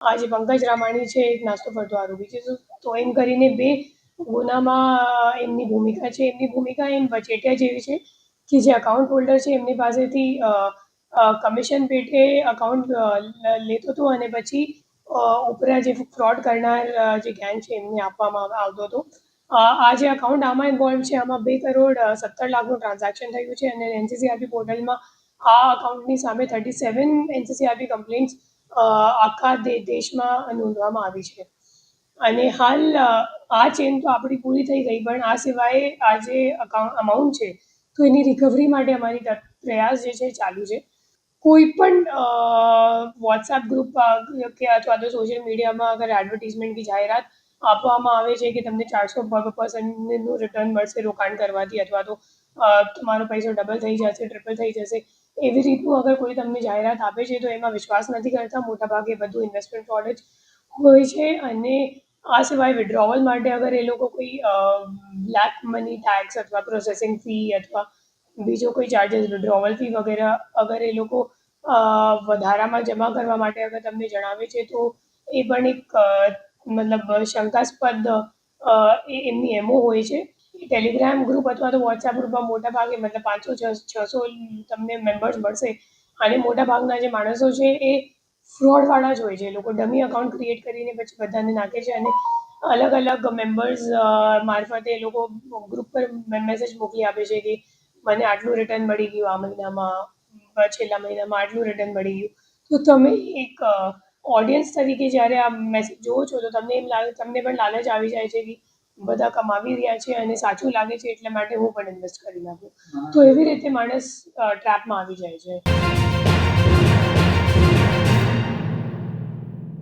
આ જે પંકજ રામાણી છે એક નાસ્તો ફરતો આરોપી છે, તો એમ કરીને બે ગુનામાં એમની ભૂમિકા છે. એમની ભૂમિકા એમ વચેટિયા જેવી છે કે જે અકાઉન્ટ હોલ્ડર છે એમની પાસેથી કમિશન પેટે અકાઉન્ટ લેતો હતો અને પછી ઉપરા જે ફ્રોડ કરનાર જે ગેંગ છે એમને આપવામાં આવતો હતો. આ જે અકાઉન્ટ આમાં ઇન્વોલ્વ છે, આમાં 2,17,00,000નું ટ્રાન્ઝેક્શન થયું છે અને એનસીસીઆરપી પોર્ટલમાં આ અકાઉન્ટની સામે 37 એનસીસીઆરપી કમ્પ્લેન્ટ્સ આખા દેશમાં નોંધવામાં આવી છે. અને હાલ આ ચેન તો આપણી પૂરી થઈ ગઈ, પણ આ સિવાય આ જે અમાઉન્ટ છે તો એની રિકવરી માટે અમારી પ્રયાસ જે છે ચાલુ છે. કોઈ પણ વોટ્સએપ ગ્રુપ કે અથવા તો સોશિયલ મીડિયામાં અગર એડવર્ટીઝમેન્ટ की જાહેરાત આપવામાં આવે છે કે તમને 400% રિટર્ન મળશે રોકાણ કરવાથી, અથવા તો તમારો પૈસો ડબલ થઈ જશે, ટ્રિપલ થઈ જશે, એવી રીતનું અગર કોઈ તમને જાહેરાત આપે છે તો એમાં વિશ્વાસ નથી કરતા. મોટાભાગે બધું ઇન્વેસ્ટમેન્ટ ફ્રોડ જ હોય છે. અને આ સિવાય વિડ્રોવલ માટે અગર એ લોકો કોઈ બ્લેક મની ટેક્સ અથવા પ્રોસેસિંગ ફી અથવા બીજો કોઈ ચાર્जेस વિડ્રોવલ ફી વગેરે અગર એ લોકો વધારામાં જમા કરવા માટે અગર તમને જણાવે છે તો એ પણ એક મતલબ શંકાસ્પદ એમની એમઓ હોય છે. ટેલિગ્રામ ગ્રુપ અથવા તો વોટ્સએપ ગ્રુપમાં મોટા ભાગે મતલબ 500-600 તમને મેમ્બર્સ મળશે અને મોટા ભાગના જે માણસો છે એ ફ્રોડવાળા જ હોય છે. એ લોકો ડમી અકાઉન્ટ ક્રિએટ કરીને પછી બધાને નાખે છે અને અલગ અલગ મેમ્બર્સ મારફતે એ લોકો ગ્રુપ પર મેસેજ મોકલી આપે છે કે મને આટલું રિટર્ન મળી ગયું, આ મહિનામાં છેલ્લા મહિનામાં આટલું રિટર્ન મળી ગયું. તો તમે એક ઓડિયન્સ તરીકે જ્યારે આ મેસેજ જોવો છો તો તમને પણ લાલચ આવી જાય છે કે બધા કમાવી રહ્યા છે અને સાચું લાગે છે એટલા માટે હું પણ ઇન્વેસ્ટ કરી નાખું. તો એવી રીતે માણસ ટ્રેપમાં આવી જાય છે.